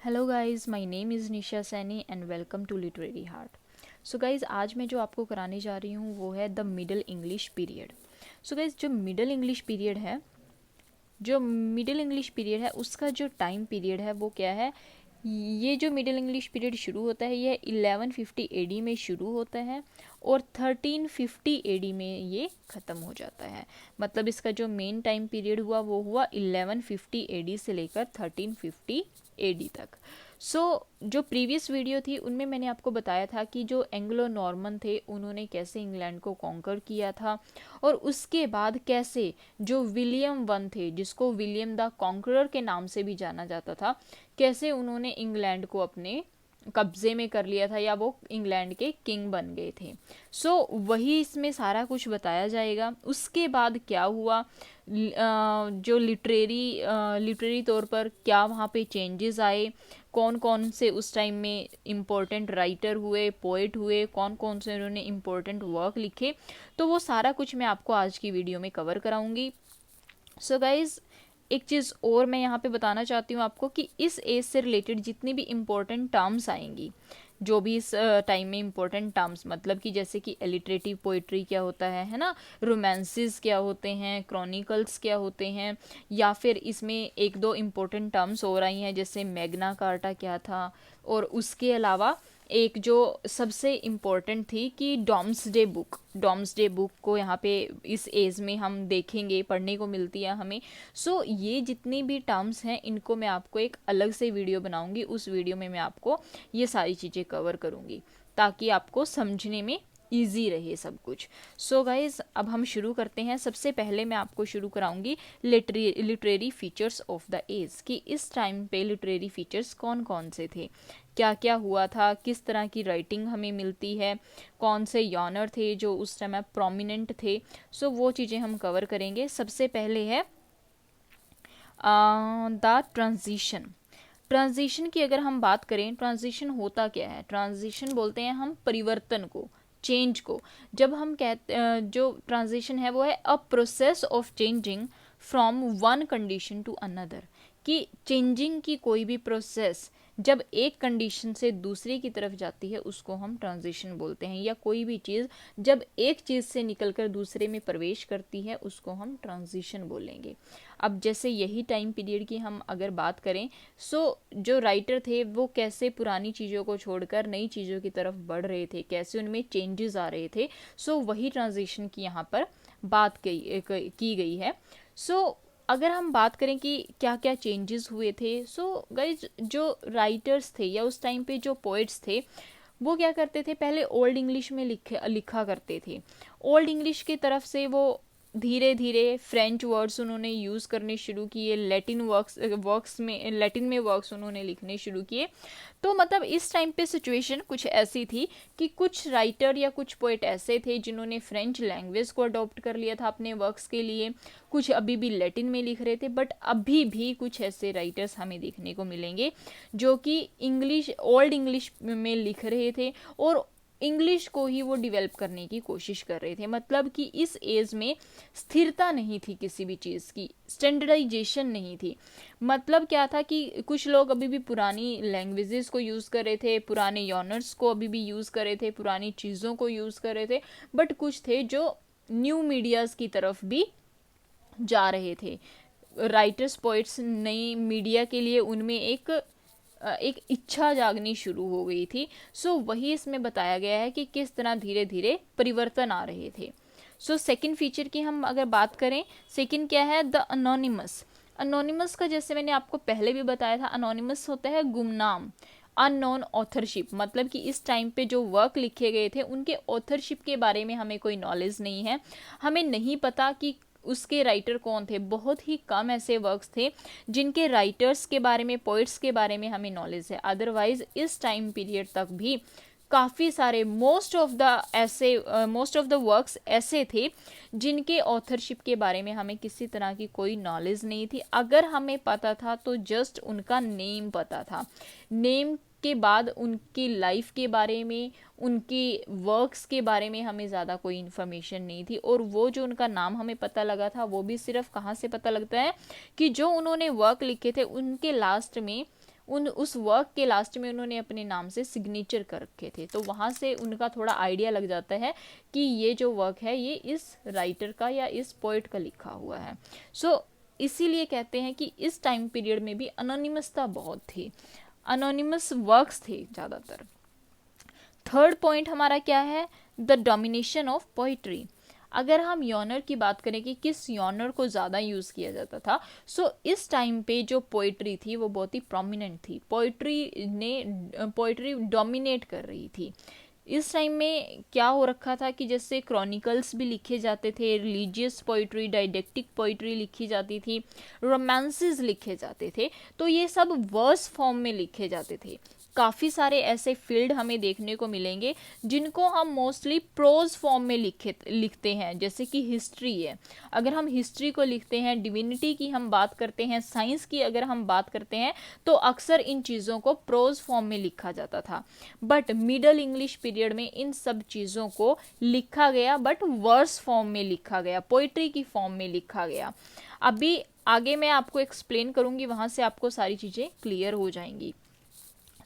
Hello guys, my name is Nisha Saini and welcome to Literary Heart. So guys, आज मैं जो आपको कराने जा रही हूँ वो है the middle English period. So guys, जो मिडिल इंग्लिश पीरियड है उसका जो टाइम पीरियड है वो क्या है। ये जो मिडिल इंग्लिश पीरियड शुरू होता है ये 1150 एडी में शुरू होता है और 1350 एडी में ये ख़त्म हो जाता है। मतलब इसका जो मेन टाइम पीरियड हुआ वो हुआ 1150 एडी से लेकर 1350 एडी तक। जो प्रीवियस वीडियो थी उनमें मैंने आपको बताया था कि जो एंग्लो नॉर्मन थे उन्होंने कैसे इंग्लैंड को कॉन्कर किया था और उसके बाद कैसे जो विलियम वन थे, जिसको विलियम द कॉन्करर के नाम से भी जाना जाता था, कैसे उन्होंने इंग्लैंड को अपने कब्जे में कर लिया था या वो इंग्लैंड के किंग बन गए थे। वही इसमें सारा कुछ बताया जाएगा। उसके बाद क्या हुआ, जो लिटरेरी तौर पर क्या वहाँ पे चेंजेस आए, कौन कौन से उस टाइम में इम्पोर्टेंट राइटर हुए, पोएट हुए, कौन कौन से उन्होंने इम्पोर्टेंट वर्क लिखे, तो वो सारा कुछ मैं आपको आज की वीडियो में कवर कराऊंगी। गाइज, एक चीज़ और मैं यहाँ पे बताना चाहती हूँ आपको कि इस एज से रिलेटेड जितनी भी इम्पोर्टेंट टर्म्स आएंगी, जो भी इस टाइम में इम्पोर्टेंट टर्म्स, मतलब कि जैसे कि एलिटरेटिव पोइट्री क्या होता है ना, रोमांसेस क्या होते हैं, क्रॉनिकल्स क्या होते हैं, या फिर इसमें एक दो इम्पोर्टेंट टर्म्स और आई हैं जैसे मैग्ना कार्टा क्या था, और उसके अलावा एक जो सबसे इम्पोर्टेंट थी कि डॉम्सडे बुक को यहाँ पे इस एज में हम देखेंगे, पढ़ने को मिलती है हमें। ये जितनी भी टर्म्स हैं इनको मैं आपको एक अलग से वीडियो बनाऊंगी, उस वीडियो में मैं आपको ये सारी चीज़ें कवर करूंगी ताकि आपको समझने में ईजी रहे सब कुछ। गाइज, अब हम शुरू करते हैं। सबसे पहले मैं आपको शुरू कराऊंगी literary features of the age, कि इस टाइम पे लिटरेरी फीचर्स कौन कौन से थे, क्या क्या हुआ था, किस तरह की राइटिंग हमें मिलती है, कौन से यॉनर थे जो उस टाइम प्रोमिनेंट थे। वो चीज़ें हम कवर करेंगे। सबसे पहले है द ट्रांजिशन की अगर हम बात करें, ट्रांजिशन होता क्या है, ट्रांजिशन बोलते हैं हम परिवर्तन को, चेंज को। जब हम कहते जो ट्रांजिशन है वो है a process of changing from one condition to another, कि चेंजिंग की कोई भी प्रोसेस जब एक कंडीशन से दूसरी की तरफ जाती है उसको हम ट्रांजिशन बोलते हैं, या कोई भी चीज़ जब एक चीज़ से निकलकर दूसरे में प्रवेश करती है उसको हम ट्रांजिशन बोलेंगे। अब जैसे यही टाइम पीरियड की हम अगर बात करें, जो राइटर थे वो कैसे पुरानी चीज़ों को छोड़कर नई चीज़ों की तरफ बढ़ रहे थे, कैसे उनमें चेंजेस आ रहे थे। वही ट्रांजिशन की यहाँ पर बात की गई है। अगर हम बात करें कि क्या क्या चेंजेस हुए थे, गाइज, जो राइटर्स थे या उस टाइम पे जो पोइट्स थे वो क्या करते थे, पहले ओल्ड इंग्लिश में लिखा करते थे। ओल्ड इंग्लिश की तरफ से वो धीरे धीरे फ्रेंच वर्ड्स उन्होंने यूज़ करने शुरू किए, लैटिन में वर्क्स उन्होंने लिखने शुरू किए। मतलब इस टाइम पे सिचुएशन कुछ ऐसी थी कि कुछ राइटर या कुछ पोइट ऐसे थे जिन्होंने फ्रेंच लैंग्वेज को अडॉप्ट कर लिया था अपने वर्क्स के लिए, कुछ अभी भी लैटिन में लिख रहे थे, बट अभी भी कुछ ऐसे राइटर्स हमें देखने को मिलेंगे जो कि ओल्ड इंग्लिश में लिख रहे थे और इंग्लिश को ही वो डिवेल्प करने की कोशिश कर रहे थे। मतलब कि इस एज में स्थिरता नहीं थी, किसी भी चीज़ की स्टैंडर्डाइजेशन नहीं थी। मतलब क्या था कि कुछ लोग अभी भी पुरानी लैंग्वेजेस को यूज़ कर रहे थे, पुराने यॉनर्स को अभी भी यूज़ कर रहे थे, पुरानी चीज़ों को यूज़ कर रहे थे, बट कुछ थे जो न्यू मीडियाज़ की तरफ भी जा रहे थे। राइटर्स पोइट्स नई मीडिया के लिए उनमें एक इच्छा जागनी शुरू हो गई थी। वही इसमें बताया गया है कि किस तरह धीरे धीरे परिवर्तन आ रहे थे। सेकंड फीचर की हम अगर बात करें, सेकंड क्या है, द अनोनिमस। अनोनिमस का जैसे मैंने आपको पहले भी बताया था, अनोनिमस होता है गुमनाम, अननोन ऑथरशिप। मतलब कि इस टाइम पे जो वर्क लिखे गए थे उनके ऑथरशिप के बारे में हमें कोई नॉलेज नहीं है, हमें नहीं पता कि उसके राइटर कौन थे। बहुत ही कम ऐसे वर्क्स थे जिनके राइटर्स के बारे में, पोइट्स के बारे में हमें नॉलेज है। अदरवाइज इस टाइम पीरियड तक भी काफ़ी सारे मोस्ट ऑफ द वर्क्स ऐसे थे जिनके ऑथरशिप के बारे में हमें किसी तरह की कोई नॉलेज नहीं थी। अगर हमें पता था तो जस्ट उनका नेम पता था, नेम के बाद उनकी लाइफ के बारे में, उनकी वर्क्स के बारे में हमें ज़्यादा कोई इन्फॉर्मेशन नहीं थी। और वो जो उनका नाम हमें पता लगा था वो भी सिर्फ कहाँ से पता लगता है कि जो उन्होंने वर्क लिखे थे उनके लास्ट में उस वर्क के लास्ट में उन्होंने अपने नाम से सिग्नेचर कर रखे थे, तो वहाँ से उनका थोड़ा आइडिया लग जाता है कि ये जो वर्क है ये इस राइटर का या इस पोइट का लिखा हुआ है। सो इसीलिए कहते हैं कि इस टाइम पीरियड में भी अनोनिमसता बहुत थी, अनोनिमस वर्क्स थे ज़्यादातर। थर्ड पॉइंट हमारा क्या है, द डोमिनेशन ऑफ पोइट्री। अगर हम यॉनर की बात करें कि किस यॉनर को ज़्यादा यूज़ किया जाता था, सो इस टाइम पे जो पोइट्री थी वो बहुत ही प्रोमिनेंट थी, पोइट्री डोमिनेट कर रही थी। इस टाइम में क्या हो रखा था कि जैसे क्रॉनिकल्स भी लिखे जाते थे, रिलीजियस पोइट्री, डाइडेक्टिक पोइट्री लिखी जाती थी, रोमांसेस लिखे जाते थे, तो ये सब वर्स फॉर्म में लिखे जाते थे। काफ़ी सारे ऐसे फील्ड हमें देखने को मिलेंगे जिनको हम मोस्टली प्रोज फॉर्म में लिखते हैं, जैसे कि हिस्ट्री है। अगर हम हिस्ट्री को लिखते हैं, डिविनिटी की हम बात करते हैं, साइंस की अगर हम बात करते हैं, तो अक्सर इन चीज़ों को प्रोज फॉर्म में लिखा जाता था। बट मिडल इंग्लिश पीरियड में इन सब चीज़ों को लिखा गया, बट वर्स फॉर्म में लिखा गया, पोइट्री की फॉर्म में लिखा गया। अभी आगे मैं आपको एक्सप्लेन करूँगी, वहाँ से आपको सारी चीज़ें क्लियर हो जाएंगी।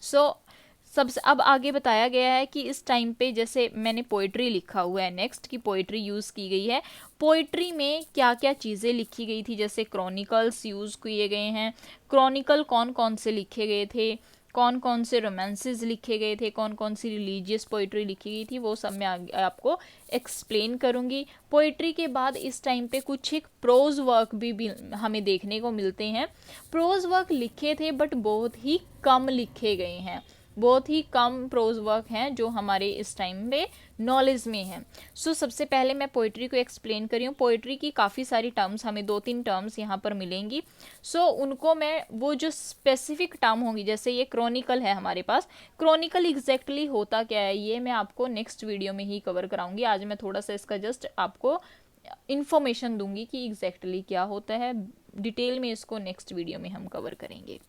सबसे अब आगे बताया गया है कि इस टाइम पे जैसे मैंने पोइट्री लिखा हुआ है, नेक्स्ट की पोइट्री यूज़ की गई है। पोइट्री में क्या क्या चीज़ें लिखी गई थी, जैसे क्रॉनिकल्स यूज़ किए गए हैं। क्रॉनिकल कौन कौन से लिखे गए थे, कौन कौन से रोमांसेस लिखे गए थे, कौन कौन सी रिलीजियस पोइट्री लिखी गई थी, वो सब मैं आपको एक्सप्लेन करूँगी। पोइट्री के बाद इस टाइम पे कुछ एक प्रोज वर्क भी हमें देखने को मिलते हैं। प्रोज वर्क लिखे थे बट बहुत ही कम लिखे गए हैं, बहुत ही कम प्रोज वर्क हैं जो हमारे इस टाइम पे नॉलेज में हैं। सो सबसे पहले मैं पोइट्री को एक्सप्लेन कर रही हूँ। पोइट्री की काफ़ी सारी टर्म्स, हमें 2-3 टर्म्स यहाँ पर मिलेंगी। सो उनको मैं, वो जो स्पेसिफिक टर्म होंगी, जैसे ये क्रॉनिकल है हमारे पास, क्रॉनिकल एग्जैक्टली होता क्या है ये मैं आपको नेक्स्ट वीडियो में ही कवर कराऊंगी। आज मैं थोड़ा सा इसका जस्ट आपको इन्फॉर्मेशन दूंगी कि एग्जैक्टली क्या होता है, डिटेल में इसको नेक्स्ट वीडियो में हम कवर करेंगे।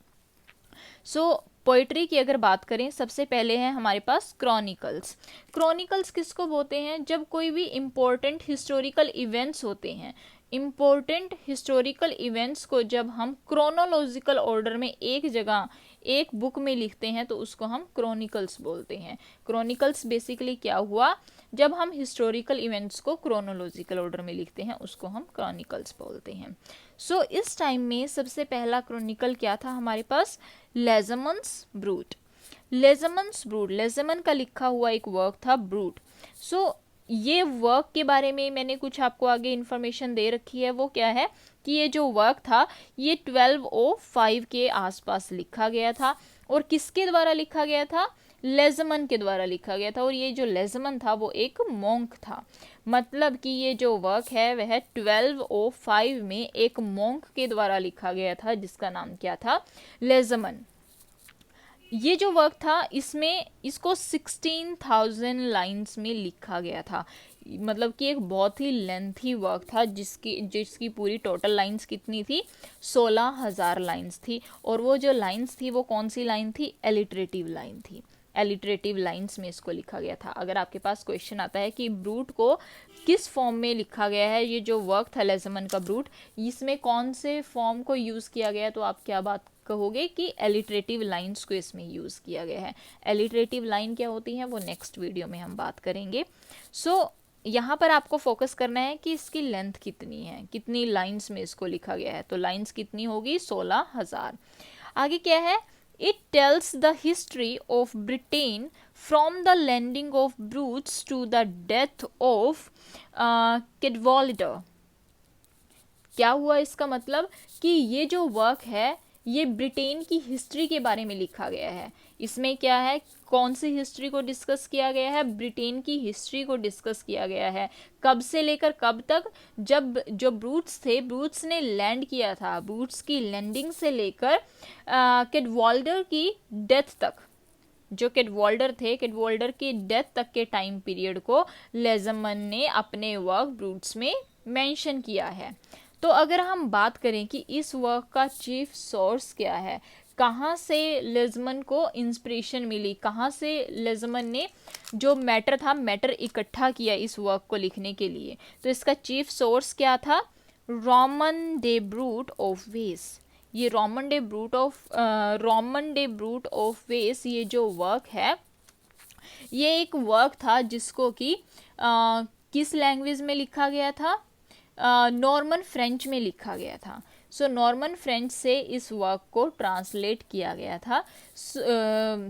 सो पोइट्री की अगर बात करें, सबसे पहले है हमारे पास क्रॉनिकल्स। क्रॉनिकल्स किसको बोलते हैं, जब कोई भी इम्पोर्टेंट हिस्टोरिकल इवेंट्स होते हैं, इम्पोर्टेंट हिस्टोरिकल इवेंट्स को जब हम क्रोनोलॉजिकल ऑर्डर में एक जगह एक बुक में लिखते हैं तो उसको हम क्रॉनिकल्स बोलते हैं। क्रॉनिकल्स बेसिकली क्या हुआ, जब हम हिस्टोरिकल इवेंट्स को क्रोनोलॉजिकल ऑर्डर में लिखते हैं उसको हम क्रॉनिकल्स बोलते हैं। सो इस टाइम में सबसे पहला क्रॉनिकल क्या था हमारे पास, लेजमन्स ब्रूट। लेजमन्स ब्रूट, लेजमन का लिखा हुआ एक वर्क था ब्रूट। सो ये वर्क के बारे में मैंने कुछ आपको आगे इन्फॉर्मेशन दे रखी है। वो क्या है कि ये जो वर्क था ये 1205 के आसपास लिखा गया था, और किसके द्वारा लिखा गया था, लेजमन के द्वारा लिखा गया था। और ये जो लेजमन था वो एक मॉन्क था, मतलब कि ये जो वर्क है वह 1205 में एक मॉन्क के द्वारा लिखा गया था, जिसका नाम क्या था, लेजमन। ये जो वर्क था इसमें इसको 16,000 लाइंस में लिखा गया था, मतलब कि एक बहुत ही लेंथी वर्क था, जिसकी पूरी टोटल लाइंस कितनी थी, 16,000 लाइंस थी। और वो जो लाइंस थी वो कौन सी लाइन थी, एलिटरेटिव लाइन थी। एलिटरेटिव लाइंस में इसको लिखा गया था। अगर आपके पास क्वेश्चन आता है कि ब्रूट को किस फॉर्म में लिखा गया है, ये जो वर्क था लेजमन का ब्रूट, इसमें कौन से फॉर्म को यूज़ किया गया है, तो आप क्या बात कहोगे कि एलिटरेटिव लाइंस को इसमें यूज़ किया गया है। एलिटरेटिव लाइन क्या होती हैं वो नेक्स्ट वीडियो में हम बात करेंगे। सो यहाँ पर आपको फोकस करना है कि इसकी लेंथ कितनी है, कितनी लाइंस में इसको लिखा गया है, तो लाइंस कितनी होगी, 16,000। आगे क्या है, it tells the history of Britain from the landing of Brutus to the death of Cadwallader. क्या हुआ इसका मतलब कि ये जो वर्क है ये ब्रिटेन की हिस्ट्री के बारे में लिखा गया है। इसमें क्या है, कौन सी हिस्ट्री को डिस्कस किया गया है, ब्रिटेन की हिस्ट्री को डिस्कस किया गया है। कब से लेकर कब तक, जब जो ब्रूट्स थे, ब्रूट्स ने लैंड किया था, ब्रूट्स की लैंडिंग से लेकर कैडवाल्डर की डेथ तक, जो कैडवाल्डर थे, कैडवाल्डर की डेथ तक के टाइम पीरियड को लेजमन ने अपने वर्क ब्रूट्स में मेंशन किया है। तो अगर हम बात करें कि इस वर्क का चीफ सोर्स क्या है, कहाँ से लेजमन को इंस्पिरेशन मिली, कहाँ से लेजमन ने जो मैटर था, मैटर इकट्ठा किया इस वर्क को लिखने के लिए, तो इसका चीफ सोर्स क्या था, रॉमन दे ब्रूट ऑफ वेस। ये रोमन डे ब्रूट ऑफ वेस, ये जो वर्क है ये एक वर्क था जिसको कि किस लैंग्वेज में लिखा गया था, नॉर्मन फ्रेंच में लिखा गया था। सो नॉर्मन फ्रेंच से इस वर्क को ट्रांसलेट किया गया था।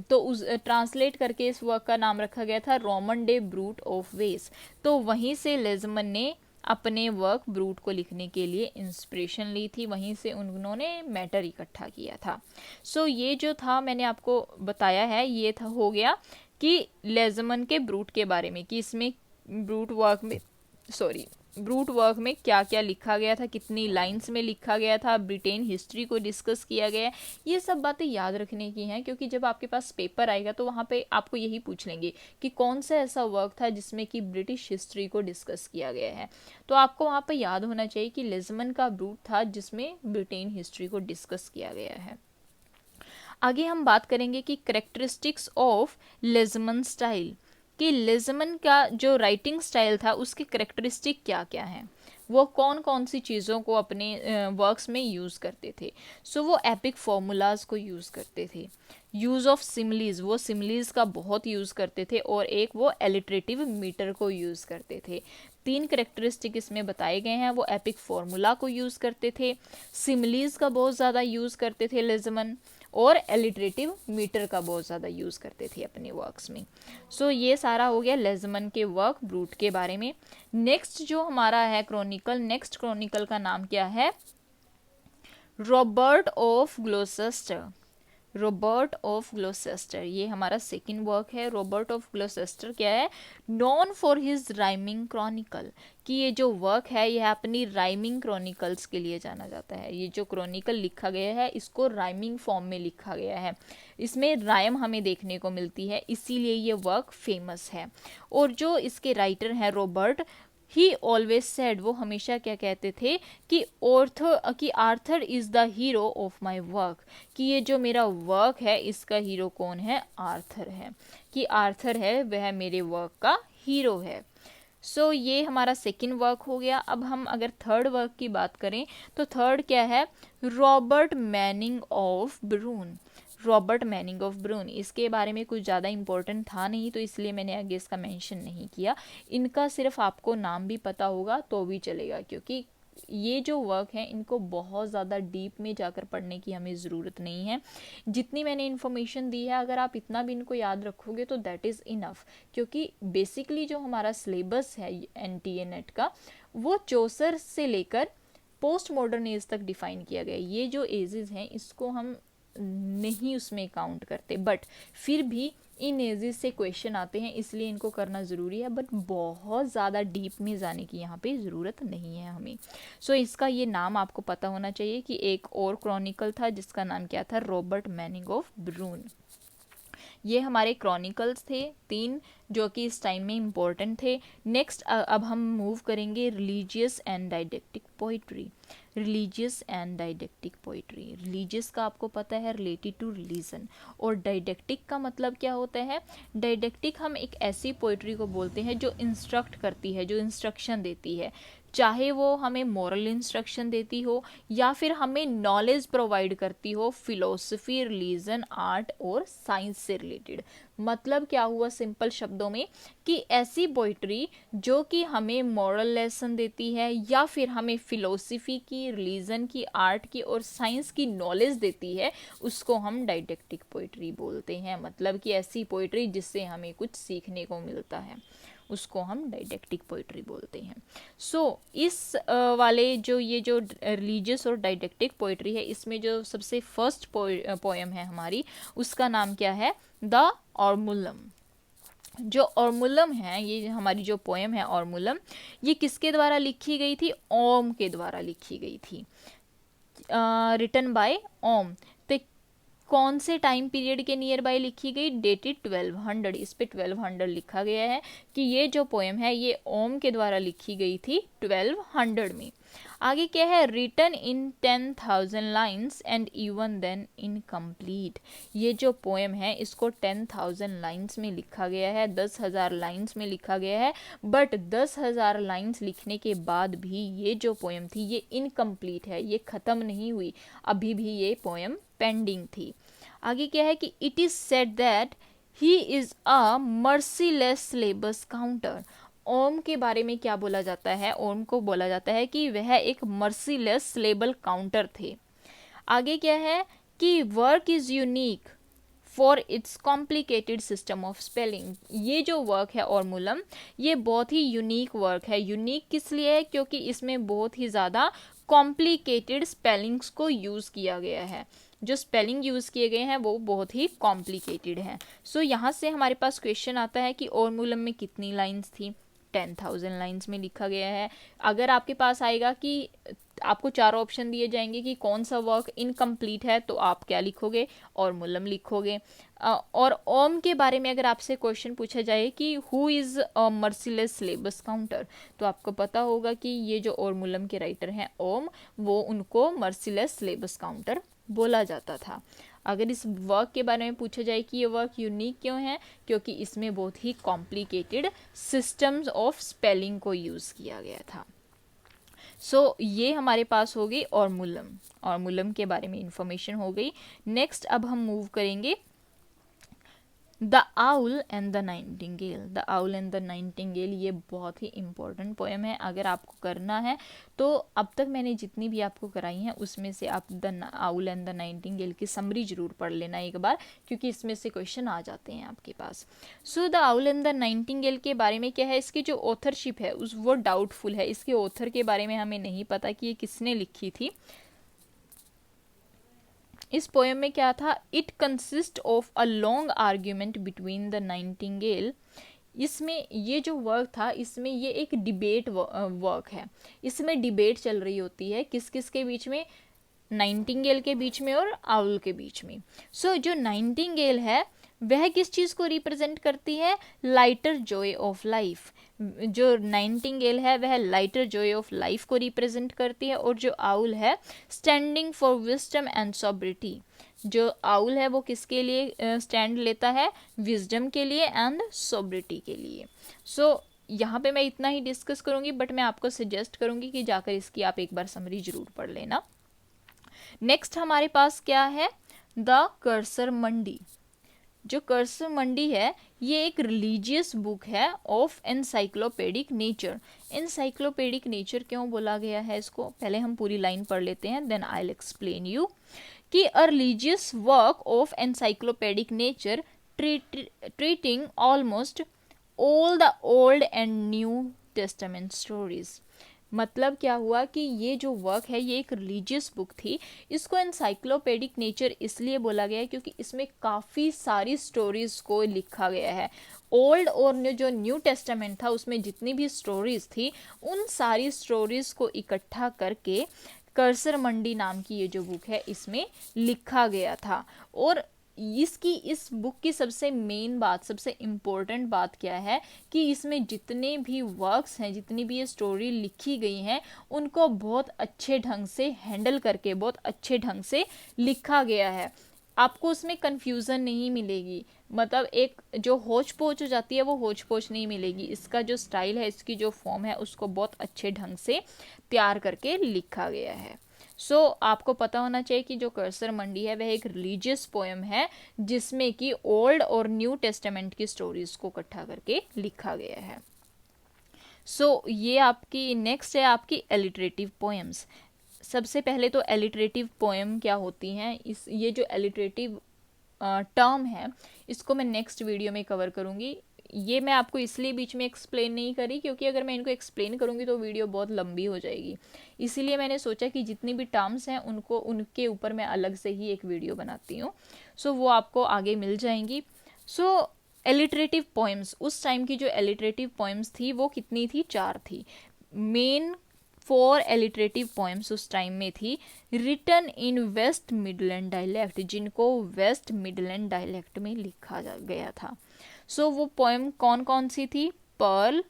तो उस ट्रांसलेट करके इस वर्क का नाम रखा गया था रोमन डे ब्रूट ऑफ वेस। तो वहीं से लेज़मन ने अपने वर्क ब्रूट को लिखने के लिए इंस्पिरेशन ली थी, वहीं से उन्होंने मैटर इकट्ठा किया था। सो ये जो था मैंने आपको बताया है, ये था हो गया कि लेज़मन के ब्रूट के बारे में, कि इसमें ब्रूट वर्क में क्या क्या लिखा गया था, कितनी लाइंस में लिखा गया था, ब्रिटेन हिस्ट्री को डिस्कस किया गया। ये सब बातें याद रखने की हैं, क्योंकि जब आपके पास पेपर आएगा तो वहाँ पे आपको यही पूछ लेंगे कि कौन सा ऐसा वर्क था जिसमें कि ब्रिटिश हिस्ट्री को डिस्कस किया गया है। तो आपको वहाँ पर याद होना चाहिए कि लेज़मन का ब्रूट था जिसमें ब्रिटेन हिस्ट्री को डिस्कस किया गया है। आगे हम बात करेंगे कि करेक्टरिस्टिक्स ऑफ लेज़मन स्टाइल, कि लेज़मन का जो राइटिंग स्टाइल था उसके करेक्टरिस्टिक क्या क्या हैं, वो कौन कौन सी चीज़ों को अपने वर्क्स में यूज़ करते थे। सो वो एपिक फार्मूलाज को यूज़ करते थे, यूज़ ऑफ सिमलीज, वो सिमलीज का बहुत यूज़ करते थे, और एक वो एलिटरेटिव मीटर को यूज़ करते थे। 3 करेक्टरिस्टिक इसमें बताए गए हैं। वो एपिक फार्मूला को यूज़ करते थे, सिमलीज का बहुत ज़्यादा यूज़ करते थे लेज़मन, और एलिटरेटिव मीटर का बहुत ज़्यादा यूज़ करते थे अपने वर्क्स में। सो ये सारा हो गया लेज़मन के वर्क ब्रूट के बारे में। नेक्स्ट जो हमारा है क्रॉनिकल, नेक्स्ट क्रॉनिकल का नाम क्या है, रॉबर्ट ऑफ ग्लोसेस्टर। रॉबर्ट ऑफ ग्लोसेस्टर, ये हमारा सेकंड वर्क है। रॉबर्ट ऑफ ग्लोसेस्टर क्या है, non for his rhyming Chronicle, कि ये जो वर्क है यह अपनी राइमिंग क्रॉनिकल्स के लिए जाना जाता है। ये जो क्रॉनिकल लिखा गया है इसको राइमिंग फॉर्म में लिखा गया है, इसमें राइम हमें देखने को मिलती है, इसीलिए ये वर्क फेमस है। और जो इसके राइटर हैं रॉबर्ट, ही ऑलवेज सेड, वो हमेशा क्या कहते थे कि Arthur is the hero of my work, कि ये जो मेरा वर्क है इसका हीरो कौन है, आर्थर है, कि आर्थर है वह मेरे वर्क का हीरो है। सो ये हमारा सेकंड वर्क हो गया। अब हम अगर थर्ड वर्क की बात करें तो थर्ड क्या है, Robert Manning of Brunne. Robert Manning of Brunne, इसके बारे में कुछ ज़्यादा इंपॉर्टेंट था नहीं तो इसलिए मैंने आगे इसका मेंशन नहीं किया। इनका सिर्फ आपको नाम भी पता होगा तो भी चलेगा, क्योंकि ये जो वर्क है इनको बहुत ज़्यादा डीप में जाकर पढ़ने की हमें ज़रूरत नहीं है। जितनी मैंने इन्फॉर्मेशन दी है अगर आप इतना भी इनको याद रखोगे तो दैट इज़ इनफ, क्योंकि बेसिकली जो हमारा सिलेबस है NTA नेट का वो चौसर से लेकर पोस्ट मॉडर्न एज तक डिफाइन किया गया है। ये जो एजेस हैं इसको हम नहीं उसमें काउंट करते, बट फिर भी इन एजेस से क्वेश्चन आते हैं इसलिए इनको करना ज़रूरी है, बट बहुत ज़्यादा डीप में जाने की यहाँ पे ज़रूरत नहीं है हमें। सो इसका ये नाम आपको पता होना चाहिए कि एक और क्रॉनिकल था जिसका नाम क्या था, रॉबर्ट मैनिंग ऑफ ब्रून। ये हमारे क्रॉनिकल्स थे 3 जो कि इस टाइम में इम्पोर्टेंट थे। नेक्स्ट अब हम मूव करेंगे religious and didactic poetry. Religious and didactic poetry, religious का आपको पता है रिलेटेड टू रिलीजन, और डाइडेक्टिक का मतलब क्या होता है, डाइडेक्टिक हम एक ऐसी पोइट्री को बोलते हैं जो इंस्ट्रक्ट करती है, जो इंस्ट्रक्शन देती है, चाहे वो हमें मॉरल इंस्ट्रक्शन देती हो या फिर हमें नॉलेज प्रोवाइड करती हो फिलोसफी, रिलीजन, आर्ट और साइंस से रिलेटेड। मतलब क्या हुआ सिंपल शब्दों में, कि ऐसी पोइट्री जो कि हमें मॉरल लेसन देती है या फिर हमें फिलोसफी की, रिलीजन की, आर्ट की और साइंस की नॉलेज देती है, उसको हम डाइडेक्टिक पोइट्री बोलते हैं। मतलब कि ऐसी पोइट्री जिससे हमें कुछ सीखने को मिलता है उसको हम डाइडेक्टिक पोइट्री बोलते हैं। सो इस वाले जो ये जो रिलीजियस और डाइडेक्टिक पोइट्री है इसमें जो सबसे फर्स्ट पोएम है हमारी उसका नाम क्या है, द ऑर्मुलम। जो ऑर्मुलम है, ये हमारी जो पोएम है ऑर्मुलम, ये किसके द्वारा लिखी गई थी, ओम के द्वारा लिखी गई थी, रिटन बाय ओम। तो कौन से टाइम पीरियड के नियर बाय लिखी गई, डेटेड 1200, इस पे 1200 लिखा गया है कि ये जो पोएम है ये ओम के द्वारा लिखी गई थी 1200 में। आगे क्या है, written in 10,000 lines and even then incomplete, ये जो पोएम है इसको 10,000 लाइन्स में लिखा गया है, 10,000 लाइन्स में लिखा गया है, बट 10,000 लाइन्स लिखने के बाद भी ये जो पोएम थी ये इनकम्प्लीट है, ये ख़त्म नहीं हुई, अभी भी ये पोएम पेंडिंग थी। आगे क्या है कि it is said that he is a merciless syllabus counter, Orm के बारे में क्या बोला जाता है, ओम को बोला जाता है कि वह एक मर्सीलेस सिलेबल काउंटर थे। आगे क्या है कि work is unique for its complicated system of spelling, ये जो वर्क है और मूलम ये बहुत ही यूनिक वर्क है। यूनिक किस लिए है, क्योंकि इसमें बहुत ही ज़्यादा कॉम्प्लिकेटेड स्पेलिंग्स को यूज़ किया गया है, जो स्पेलिंग यूज़ किए गए हैं वो बहुत ही कॉम्प्लिकेटेड हैं। सो यहाँ से हमारे पास क्वेश्चन आता है कि और मूलम में कितनी लाइन्स थी, 10,000 लाइन्स में लिखा गया है। अगर आपके पास आएगा कि आपको 4 ऑप्शन दिए जाएंगे कि कौन सा वर्क इनकम्प्लीट है, तो आप क्या लिखोगे, और मूलम लिखोगे। और ओम के बारे में अगर आपसे क्वेश्चन पूछा जाए कि who is a merciless syllabus counter, तो आपको पता होगा कि ये जो और मूलम के राइटर हैं ओम, वो उनको मर्सीलेस सिलेबस काउंटर बोला जाता था। अगर इस वर्क के बारे में पूछा जाए कि ये वर्क यूनिक क्यों है, क्योंकि इसमें बहुत ही कॉम्प्लिकेटेड सिस्टम्स ऑफ स्पेलिंग को यूज़ किया गया था। सो ये हमारे पास हो गई और मूलम के बारे में इंफॉर्मेशन हो गई। नेक्स्ट अब हम मूव करेंगे the owl and the Nightingale. The owl and the Nightingale ये बहुत ही इंपॉर्टेंट पोएम है, अगर आपको करना है तो अब तक मैंने जितनी भी आपको कराई हैं उसमें से आप the owl and the Nightingale की समरी जरूर पढ़ लेना एक बार, क्योंकि इसमें से क्वेश्चन आ जाते हैं आपके पास। So the owl and the nightingale के बारे में क्या है, इसकी जो ऑथरशिप है वो डाउटफुल है, इसके ऑथर के बारे में हमें नहीं पता कि ये किसने लिखी थी। इस पोएम में क्या था, it consist of a long argument between the Nightingale, इसमें ये जो वर्क था इसमें ये एक डिबेट वर्क है, इसमें डिबेट चल रही होती है किस किस के बीच में, नाइटिंगेल के बीच में और आउल के बीच में। सो जो नाइटिंगेल है वह किस चीज़ को रिप्रेजेंट करती है, लाइटर जॉय ऑफ लाइफ, जो नाइटिंगेल है वह लाइटर जॉय ऑफ लाइफ को रिप्रेजेंट करती है, और जो आउल है स्टैंडिंग फॉर विजडम एंड सॉब्रिटी, जो आउल है वो किसके लिए स्टैंड लेता है, विजडम के लिए एंड सोब्रिटी के लिए। सो यहाँ पे मैं इतना ही डिस्कस करूँगी, बट मैं आपको सजेस्ट करूँगी कि जाकर इसकी आप एक बार समरी जरूर पढ़ लेना। नेक्स्ट हमारे पास क्या है, द कर्सर मंडी। जो कर्सर मंडी है ये एक रिलीजियस बुक है of encyclopaedic nature. Encyclopaedic nature क्यों बोला गया है इसको, पहले हम पूरी लाइन पढ़ लेते हैं, then I will explain you. कि a religious work of encyclopaedic nature treating almost all the old and new testament stories. मतलब क्या हुआ कि ये जो वर्क है ये एक रिलीजियस बुक थी, इसको एनसाइक्लोपेडिक नेचर इसलिए बोला गया है क्योंकि इसमें काफ़ी सारी स्टोरीज को लिखा गया है। ओल्ड और जो न्यू टेस्टामेंट था उसमें जितनी भी स्टोरीज थी उन सारी स्टोरीज को इकट्ठा करके कर्सर मंडी नाम की ये जो बुक है इसमें लिखा गया था। और इस बुक की सबसे मेन बात, सबसे इम्पोर्टेंट बात क्या है कि इसमें जितने भी वर्क्स हैं, जितनी भी ये स्टोरी लिखी गई हैं, उनको बहुत अच्छे ढंग से हैंडल करके बहुत अच्छे ढंग से लिखा गया है। आपको उसमें कन्फ्यूज़न नहीं मिलेगी, मतलब एक जो होच पोच हो जाती है वो होच पोच नहीं मिलेगी। इसका जो स्टाइल है, इसकी जो फॉर्म है उसको बहुत अच्छे ढंग से तैयार करके लिखा गया है। सो आपको पता होना चाहिए कि जो कर्सर मंडी है वह एक रिलीजियस पोएम है जिसमें कि ओल्ड और न्यू टेस्टामेंट की स्टोरीज को इकट्ठा करके लिखा गया है। सो ये आपकी नेक्स्ट है आपकी एलिटरेटिव पोएम्स। सबसे पहले तो एलिटरेटिव पोएम क्या होती हैं, ये जो एलिटरेटिव टर्म है इसको मैं नेक्स्ट वीडियो में कवर करूँगी। ये मैं आपको इसलिए बीच में एक्सप्लेन नहीं करी क्योंकि अगर मैं इनको एक्सप्लेन करूँगी तो वीडियो बहुत लंबी हो जाएगी, इसीलिए मैंने सोचा कि जितनी भी टर्म्स हैं उनके ऊपर मैं अलग से ही एक वीडियो बनाती हूँ। सो वो आपको आगे मिल जाएंगी। सो एलिटरेटिव पोएम्स, उस टाइम की जो एलिटरेटिव पोएम्स थी वो कितनी थी, 4 थी। मेन 4 एलिटरेटिव पोएम्स उस टाइम में थी written in West Midland dialect, जिनको वेस्ट मिडलैंड डायलेक्ट में लिखा गया था। सो वो पोएम कौन कौन सी थी? Pearl,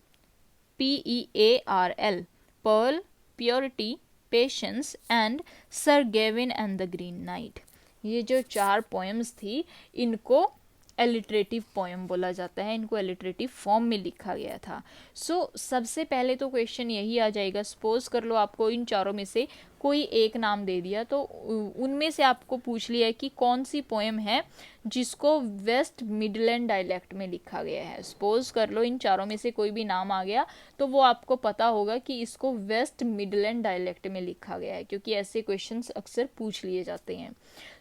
PEARL, Pearl, purity, patience and Sir Gawain and the Green Knight. ये जो 4 पोएम्स थी इनको एलिटरेटिव पोएम बोला जाता है, इनको एलिटरेटिव फॉर्म में लिखा गया था। सो सबसे पहले तो क्वेश्चन यही आ जाएगा, सपोज कर लो आपको इन चारों में से कोई एक नाम दे दिया, तो उनमें से आपको पूछ लिया है कि कौन सी पोएम है जिसको वेस्ट मिडलैंड डायलेक्ट में लिखा गया है। सपोज कर लो इन चारों में से कोई भी नाम आ गया तो वो आपको पता होगा कि इसको वेस्ट मिडलैंड डायलेक्ट में लिखा गया है, क्योंकि ऐसे क्वेश्चंस अक्सर पूछ लिए जाते हैं।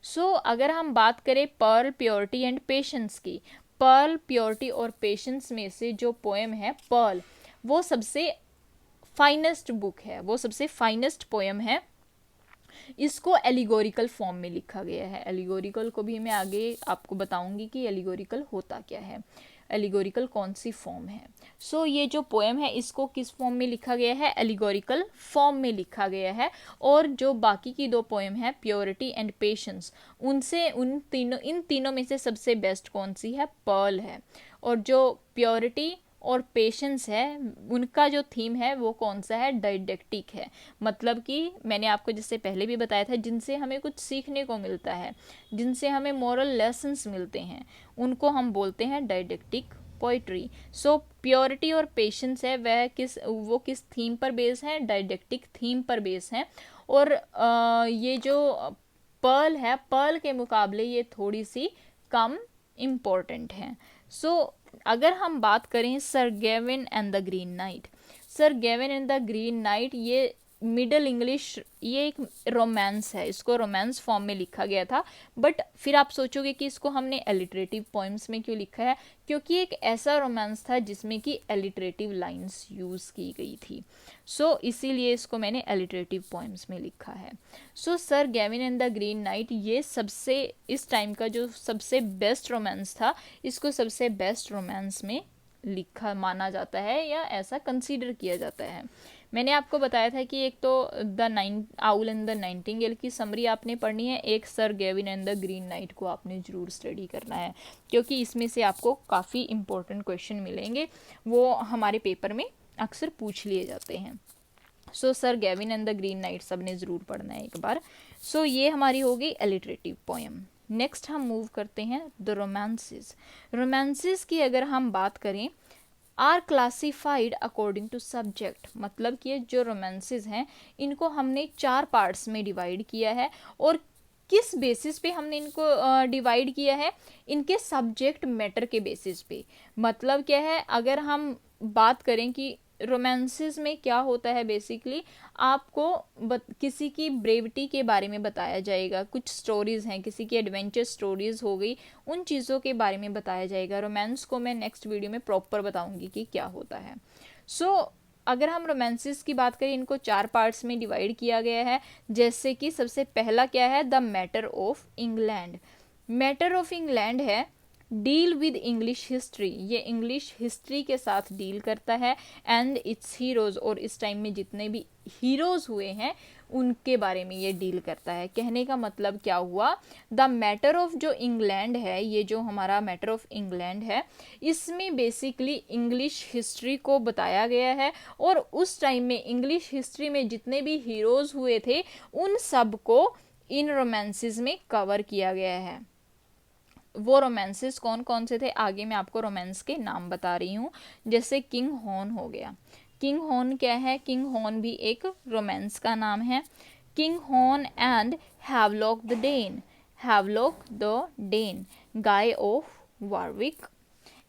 सो अगर हम बात करें पर्ल, प्योरिटी एंड पेशेंस की, पर्ल, प्योरिटी और पेशेंस में से जो पोएम है पर्ल, वो सबसे फाइनेस्ट बुक है, वो सबसे फाइनेस्ट पोएम है। इसको एलिगोरिकल फॉर्म में लिखा गया है। एलिगोरिकल को भी मैं आगे आपको बताऊंगी कि एलिगोरिकल होता क्या है, एलिगोरिकल कौन सी फॉर्म है। सो ये जो पोएम है इसको किस फॉर्म में लिखा गया है? एलिगोरिकल फॉर्म में लिखा गया है। और जो बाकी की 2 पोएम है प्योरिटी एंड पेशेंस, उनसे इन तीनों में से सबसे बेस्ट कौन सी है? पर्ल है। और जो प्योरिटी और पेशेंस है उनका जो थीम है वो कौन सा है? डायडेक्टिक है। मतलब कि मैंने आपको जैसे पहले भी बताया था, जिनसे हमें कुछ सीखने को मिलता है, जिनसे हमें मोरल लेसन्स मिलते हैं, उनको हम बोलते हैं डायडेक्टिक पोइट्री। सो प्योरिटी और पेशेंस है वो किस थीम पर बेस है? डायडेक्टिक थीम पर बेस है। और ये जो पर्ल है, पर्ल के मुकाबले ये थोड़ी सी कम इम्पोर्टेंट है। सो अगर हम बात करें sir Gawain and the Green night, sir Gawain and the Green Knight, ये मिडल इंग्लिश, ये एक रोमांस है, इसको रोमांस फॉर्म में लिखा गया था। बट फिर आप सोचोगे कि इसको हमने एलिटरेटिव पोएम्स में क्यों लिखा है? क्योंकि एक ऐसा रोमांस था जिसमें कि एलिटरेटिव लाइंस यूज़ की गई थी। सो इसीलिए इसको मैंने एलिटरेटिव पोएम्स में लिखा है। So sir Gawain and the Green Knight ये सबसे इस टाइम का जो सबसे बेस्ट रोमांस था, इसको सबसे बेस्ट रोमांस में लिखा माना जाता है या ऐसा कंसीडर किया जाता है। मैंने आपको बताया था कि एक तो आउल एंड द नाइटिंगेल की समरी आपने पढ़नी है, एक sir Gawain and the Green night को आपने ज़रूर स्टडी करना है, क्योंकि इसमें से आपको काफ़ी इंपॉर्टेंट क्वेश्चन मिलेंगे, वो हमारे पेपर में अक्सर पूछ लिए जाते हैं। So sir Gawain and the Green night सब ने ज़रूर पढ़ना है एक बार। सो ये हमारी हो गई एलिटरेटिव पोएम। नेक्स्ट हम मूव करते हैं द रोमांसेस। रोमांसेस की अगर हम बात करें, are classified according to subject, मतलब कि जो रोमांसेस हैं इनको हमने 4 पार्ट्स में डिवाइड किया है। और किस बेसिस पे हमने इनको डिवाइड किया है? इनके सब्जेक्ट मैटर के बेसिस पे। मतलब क्या है, अगर हम बात करें कि रोमांसेस में क्या होता है, बेसिकली आपको किसी की ब्रेविटी के बारे में बताया जाएगा, कुछ स्टोरीज हैं, किसी की एडवेंचर स्टोरीज हो गई, उन चीज़ों के बारे में बताया जाएगा। रोमांस को मैं नेक्स्ट वीडियो में प्रॉपर बताऊंगी कि क्या होता है। सो अगर हम रोमांसेस की बात करें, इनको 4 पार्ट्स में डिवाइड किया गया है। जैसे कि सबसे पहला क्या है? The matter of England. Matter of England है डील विद इंग्लिश हिस्ट्री, ये इंग्लिश हिस्ट्री के साथ डील करता है, एंड इट्स हीरोज़, और इस टाइम में जितने भी हीरोज़ हुए हैं उनके बारे में ये डील करता है। कहने का मतलब क्या हुआ? द मैटर ऑफ जो इंग्लैंड है, ये जो हमारा मैटर ऑफ इंग्लैंड है, इसमें बेसिकली इंग्लिश हिस्ट्री को बताया गया है, और उस टाइम में इंग्लिश हिस्ट्री में जितने भी हीरोज़ हुए थे उन सब को इन रोमांसेस में कवर किया गया है। वो रोमांसेस कौन कौन से थे आगे मैं आपको रोमांस के नाम बता रही हूँ। जैसे किंग हॉर्न हो गया। किंग हॉर्न क्या है? किंग हॉर्न भी एक रोमांस का नाम है। King Horn and Havelok the Dane, Havelok the Dane, Guy of Warwick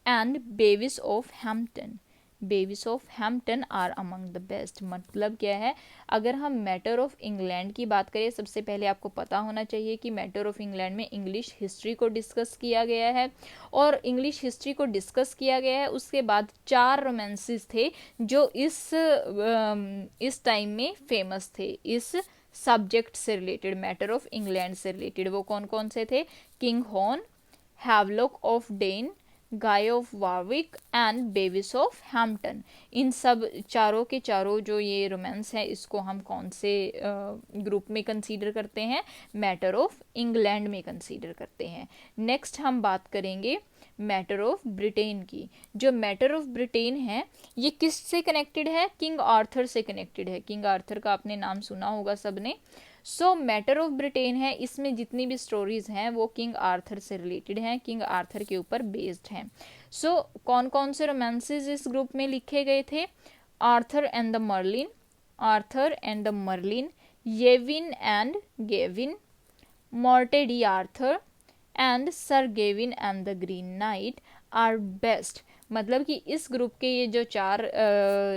and Bevis of Hampton, Bevis of Hampton are among the best. मतलब क्या है? अगर हम मैटर ऑफ इंग्लैंड की बात करें, सबसे पहले आपको पता होना चाहिए कि मैटर ऑफ इंग्लैंड में इंग्लिश हिस्ट्री को डिस्कस किया गया है, और इंग्लिश हिस्ट्री को डिस्कस किया गया है। उसके बाद 4 रोमांसेस थे जो इस टाइम में फेमस थे, इस सब्जेक्ट से रिलेटेड, मैटर ऑफ इंग्लैंड से रिलेटेड। वो कौन कौन से थे? King Horn, Havelok of Dane, Guy of Warwick and Bevis of Hampton. इन सब चारों के चारों जो ये रोमांस है इसको हम कौन से ग्रुप में कंसीडर करते हैं, मैटर ऑफ इंग्लैंड में कंसीडर करते हैं। नेक्स्ट हम बात करेंगे मैटर ऑफ ब्रिटेन की। जो मैटर ऑफ ब्रिटेन है ये किस से कनेक्टेड है, किंग आर्थर से कनेक्टेड है। किंग आर्थर का आपने नाम सुना होगा सबने। सो मैटर ऑफ ब्रिटेन है, इसमें जितनी भी स्टोरीज हैं वो किंग आर्थर से रिलेटेड हैं, किंग आर्थर के ऊपर बेस्ड हैं। सो कौन कौन से रोमांसेस इस ग्रुप में लिखे गए थे, Arthur and the Merlin, Arthur and the Merlin, Ywain and Gawain, Morte d'Arthur and Sir Gawain and the Green Knight are best. मतलब कि इस ग्रुप के ये जो चार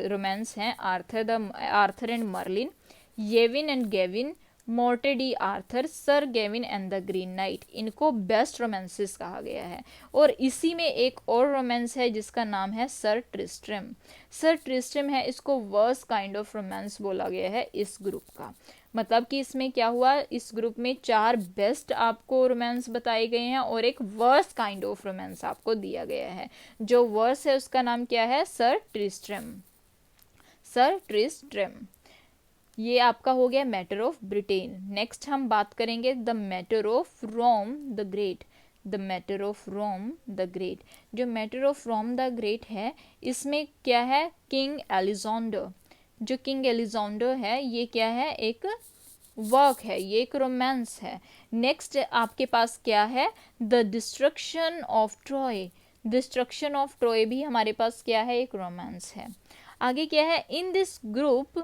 रोमांस हैं, Arthur and Merlin, Ywain and Gawain, Morte d'Arthur, Sir Gawain and the Green Knight, इनको best romances कहा गया है। और इसी में एक और रोमांस है जिसका नाम है सर ट्रिस्ट्रम। सर ट्रिस्ट्रम है, इसको वर्स काइंड ऑफ रोमांस बोला गया है इस ग्रुप का। मतलब कि इसमें क्या हुआ, इस ग्रुप में चार बेस्ट आपको रोमांस बताए गए हैं और एक वर्स काइंड ऑफ रोमांस आपको दिया गया है। जो वर्स है उसका नाम क्या है, सर ट्रिस्ट्रम। सर ट्रिस्ट्रम ये आपका हो गया मैटर ऑफ ब्रिटेन। नेक्स्ट हम बात करेंगे the matter of Rome the great. The matter of Rome the great, जो matter of Rome the great है इसमें क्या है, किंग एलिजांडर। जो किंग एलिजांडर है ये क्या है, एक वर्क है, ये एक रोमांस है। नेक्स्ट आपके पास क्या है, the destruction of Troy. Destruction of Troy भी हमारे पास क्या है, एक रोमांस है। आगे क्या है, in this group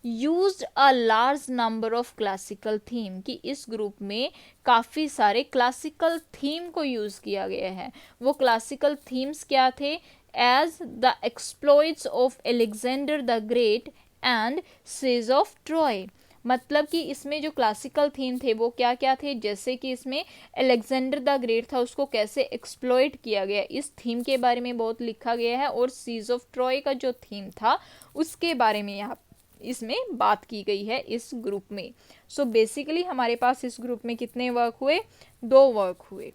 used a large number of classical theme, कि इस ग्रुप में काफ़ी सारे क्लासिकल थीम को यूज़ किया गया है। वो क्लासिकल थीम्स क्या थे, as the exploits of Alexander the Great and siege of Troy. मतलब कि इसमें जो क्लासिकल थीम थे वो क्या क्या थे, जैसे कि इसमें अलेक्जेंडर द ग्रेट था उसको कैसे एक्सप्लॉइट किया गया, इस थीम के बारे में बहुत लिखा गया है। और सीज ऑफ ट्रॉय का जो थीम था उसके बारे में यहाँ इसमें बात की गई है इस ग्रुप में। सो बेसिकली हमारे पास इस ग्रुप में कितने वर्क हुए, 2 वर्क हुए,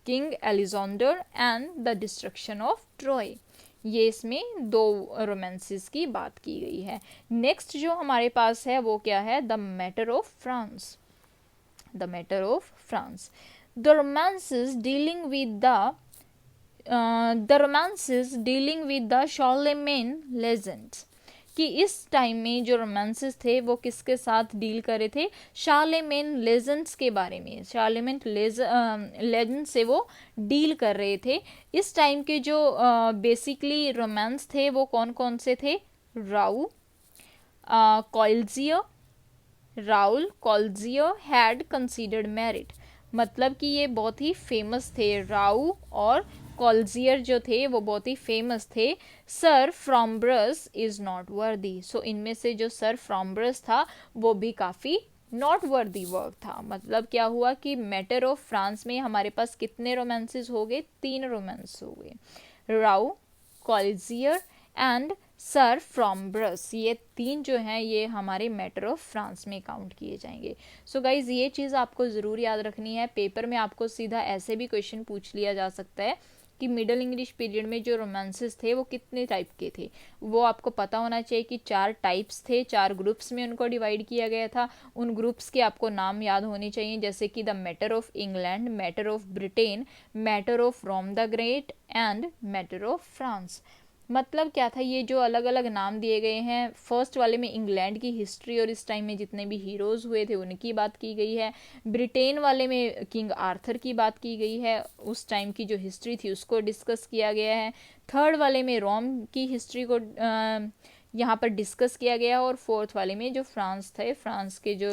King Alexander and the destruction of Troy. ये इसमें 2 रोमांसेस की बात की गई है। नेक्स्ट जो हमारे पास है वो क्या है, the matter of France. The matter of France, the romances dealing with the Charlemagne legends, कि इस टाइम में जो रोमांसेस थे वो किसके साथ डील कर रहे थे, शार्लेमेन लेजेंड्स के बारे में। शार्लेमेन लेजेंड से वो डील कर रहे थे। इस टाइम के जो बेसिकली रोमांस थे वो कौन कौन से थे, राउल कॉल्जियर हैड कंसीडर्ड मैरिट। मतलब कि ये बहुत ही फेमस थे, राउ और कॉल्जियर जो थे वो बहुत ही फेमस थे। सर फ्रॉम्ब्रस इज नॉट वर्दी, सो इनमें से जो सर फ्रॉम्ब्रस था वो भी काफ़ी नॉट वर्दी वर्क था। मतलब क्या हुआ कि मैटर ऑफ फ्रांस में हमारे पास कितने रोमांसेस हो गए, 3 रोमांस हो गए, राउ, कॉल्जियर एंड सर फ्रॉम्ब्रस। ये 3 जो हैं ये हमारे मैटर ऑफ फ्रांस में काउंट किए जाएंगे। सो गाइज ये चीज़ आपको ज़रूर याद रखनी है, पेपर में आपको सीधा ऐसे भी क्वेश्चन पूछ लिया जा सकता है कि मिडिल इंग्लिश पीरियड में जो रोमांसेस थे वो कितने टाइप के थे। वो आपको पता होना चाहिए कि 4 टाइप्स थे, 4 ग्रुप्स में उनको डिवाइड किया गया था। उन ग्रुप्स के आपको नाम याद होने चाहिए, जैसे कि the matter of England, matter of Britain, matter of Rome the Great and matter of France. मतलब क्या था, ये जो अलग अलग नाम दिए गए हैं, फर्स्ट वाले में इंग्लैंड की हिस्ट्री और इस टाइम में जितने भी हीरोज़ हुए थे उनकी बात की गई है। ब्रिटेन वाले में किंग आर्थर की बात की गई है, उस टाइम की जो हिस्ट्री थी उसको डिस्कस किया गया है। थर्ड वाले में रोम की हिस्ट्री को यहाँ पर डिस्कस किया गया, और फोर्थ वाले में जो फ्रांस थे, फ्रांस के जो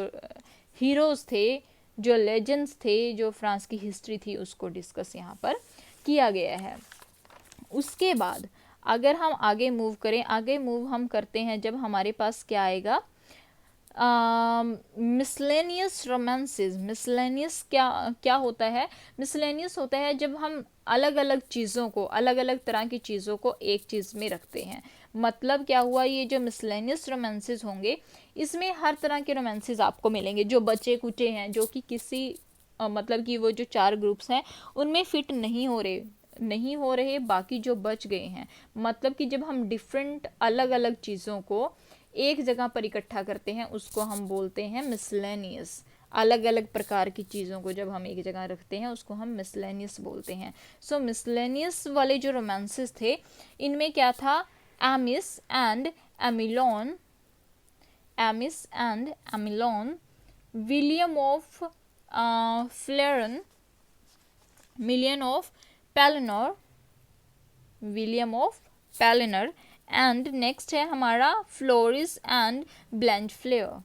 हीरोज़ थे, जो लेजेंड्स थे, जो फ्रांस की हिस्ट्री थी उसको डिस्कस यहाँ पर किया गया है। उसके बाद अगर हम आगे मूव करें, आगे मूव हम करते हैं जब हमारे पास क्या आएगा, मिसलेनियस रोमांसेस। मिसलेनियस क्या होता है, मिसलेनियस होता है जब हम अलग अलग चीज़ों को, अलग अलग तरह की चीज़ों को एक चीज़ में रखते हैं। मतलब क्या हुआ, ये जो मिसलेनियस रोमांसेस होंगे इसमें हर तरह के रोमांसेस आपको मिलेंगे जो बचे कुचे हैं, जो कि किसी मतलब कि वो जो 4 ग्रुप्स हैं उनमें फिट नहीं हो रहे, नहीं हो रहे, बाकी जो बच गए हैं, मतलब कि जब हम डिफरेंट अलग अलग चीज़ों को एक जगह पर इकट्ठा करते हैं उसको हम बोलते हैं मिसलेनियस। अलग अलग प्रकार की चीज़ों को जब हम एक जगह रखते हैं उसको हम मिसलेनियस बोलते हैं। सो मिसलेनियस वाले जो रोमांसेस थे इनमें क्या था, Amis and Amiloun, Amis and Amiloun, William of Palerne, William of Palerne, William of Palerne, and next है हमारा फ्लोरिस एंड ब्लेंचफ्लेयर,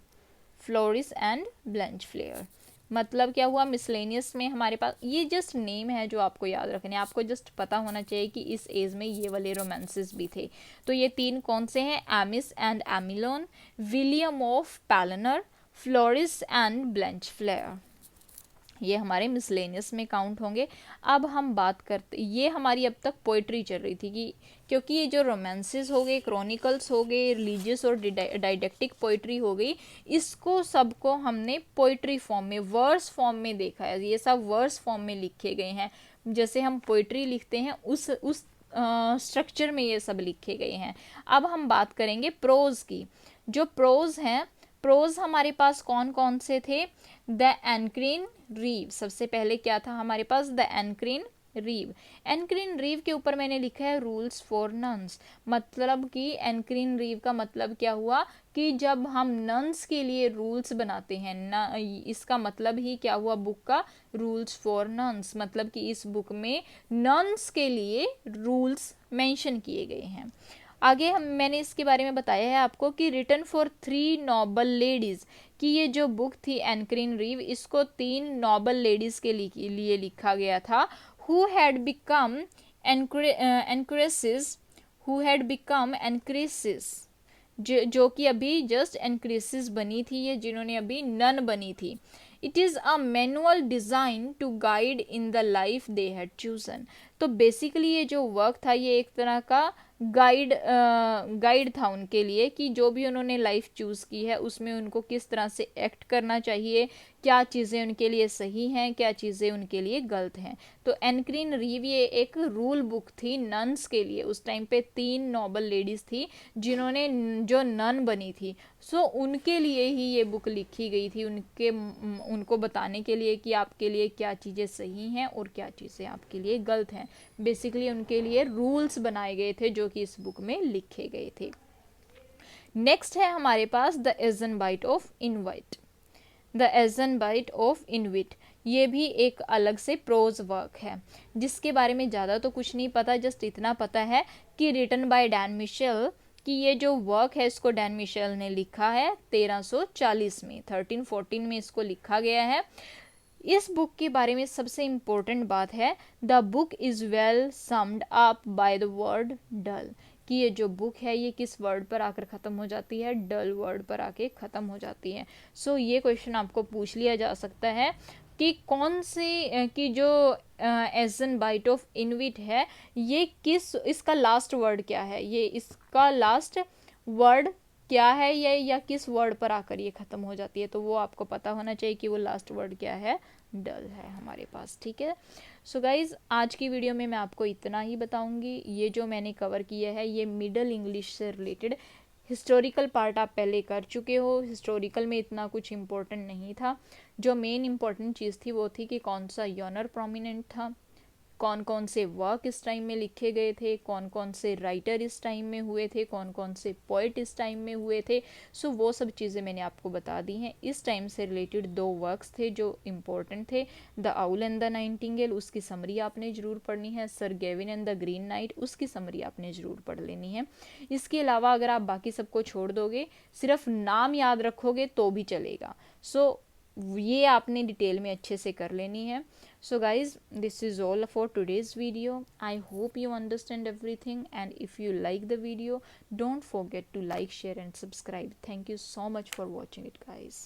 फ्लोरिस एंड ब्लेंचफ्लेयर। मतलब क्या हुआ, मिसलेनियस में हमारे पास ये जस्ट नेम है जो आपको याद रखने हैं, आपको जस्ट पता होना चाहिए कि इस एज में ये वाले रोमांसेस भी थे। तो ये तीन कौन से हैं, Amis and Amiloun, William of Palerne, Floris and Blancheflour, ये हमारे मिसलेनियस में काउंट होंगे। अब हम बात करते, ये हमारी अब तक पोइट्री चल रही थी कि क्योंकि ये जो रोमांसेस हो गए, क्रॉनिकल्स हो गए, रिलीजियस और डाइडेक्टिक पोइट्री हो गई, इसको सबको हमने पोइट्री फॉर्म में, वर्स फॉर्म में देखा है, ये सब वर्स फॉर्म में लिखे गए हैं। जैसे हम पोइट्री लिखते हैं उस स्ट्रक्चर में ये सब लिखे गए हैं। अब हम बात करेंगे प्रोज की। जो प्रोज हैं, प्रोज हमारे पास कौन कौन से थे, द एनक्रीन रीव, सबसे पहले क्या था हमारे पास, द एनक्रीन रीव। एनक्रीन रीव के ऊपर मैंने लिखा है रूल्स फॉर नन्स, मतलब कि एनक्रीन रीव का मतलब क्या हुआ कि जब हम नन्स के लिए रूल्स बनाते हैं ना, इसका मतलब ही क्या हुआ बुक का, रूल्स फॉर नन्स, मतलब कि इस बुक में नन्स के लिए रूल्स मेंशन किए गए हैं। आगे मैंने इसके बारे में बताया है आपको कि रिटन फॉर 3 नोबल लेडीज, कि ये जो बुक थी एनक्रीन रीव, इसको 3 नोबल लेडीज के लिए लिखा गया था, who had become anchoresses, who had become anchoresses, जो कि अभी जस्ट एनक्रेसिस बनी थी, ये जिन्होंने अभी नन बनी थी। It is a manual design to guide in the life they had chosen. तो बेसिकली ये जो वर्क था ये एक तरह का गाइड था उनके लिए कि जो भी उन्होंने लाइफ चूज़ की है उसमें उनको किस तरह से एक्ट करना चाहिए, क्या चीज़ें उनके लिए सही हैं, क्या चीज़ें उनके लिए गलत हैं। तो एनक्रीन रीव ये एक रूल बुक थी नन्स के लिए। उस टाइम पे 3 नोबल लेडीज़ थी जिन्होंने जो नन बनी थी, सो उनके लिए ही ये बुक लिखी गई थी, उनको बताने के लिए कि आपके लिए क्या चीज़ें सही हैं और क्या चीज़ें आपके लिए गलत हैं। बेसिकली उनके लिए रूल्स बनाए गए थे जो कि इस बुक में लिखे गए थे। नेक्स्ट है हमारे पास the Ayenbite of Inwit, the Ayenbite of Inwit, ये भी एक अलग से प्रोज वर्क है जिसके बारे में ज़्यादा तो कुछ नहीं पता, जस्ट इतना पता है कि रिटन बाय डैन मिशेल, कि ये जो वर्क है इसको डैन मिशेल ने लिखा है 1340 में, 1314 में इसको लिखा गया है। इस बुक के बारे में सबसे इम्पोर्टेंट बात है, the book is well summed up by the word dull, कि ये जो बुक है ये किस वर्ड पर आकर ख़त्म हो जाती है, डल वर्ड पर आके ख़त्म हो जाती है। सो ये क्वेश्चन आपको पूछ लिया जा सकता है कि कौन से कि जो एजनबाइट ऑफ इनविट है ये किस, इसका लास्ट वर्ड क्या है, ये इसका लास्ट वर्ड क्या है ये, या किस वर्ड पर आकर ये ख़त्म हो जाती है, तो वो आपको पता होना चाहिए कि वो लास्ट वर्ड क्या है, डल है हमारे पास। ठीक है, सो गाइज आज की वीडियो में मैं आपको इतना ही बताऊंगी। ये जो मैंने कवर किया है ये मिडल इंग्लिश से रिलेटेड, हिस्टोरिकल पार्ट आप पहले कर चुके हो, हिस्टोरिकल में इतना कुछ इम्पोर्टेंट नहीं था। जो मेन इम्पोर्टेंट चीज़ थी वो थी कि कौन सा यॉनर प्रोमिनेंट था, कौन कौन से वर्क इस टाइम में लिखे गए थे, कौन कौन से राइटर इस टाइम में हुए थे, कौन कौन से पोइट इस टाइम में हुए थे। सो वो सब चीज़ें मैंने आपको बता दी हैं। इस टाइम से रिलेटेड 2 वर्क्स थे जो इम्पोर्टेंट थे, the owl and the Nightingale, उसकी समरी आपने ज़रूर पढ़नी है, sir Gawain and the Green night, उसकी समरी आपने ज़रूर पढ़ लेनी है। इसके अलावा अगर आप बाकी सबको छोड़ दोगे, सिर्फ नाम याद रखोगे तो भी चलेगा। सो ये आपने डिटेल में अच्छे से कर लेनी है। So guys, this is all for today's video. I hope you understand everything, and if you like the video, don't forget to like, share and subscribe. Thank you so much for watching it, guys.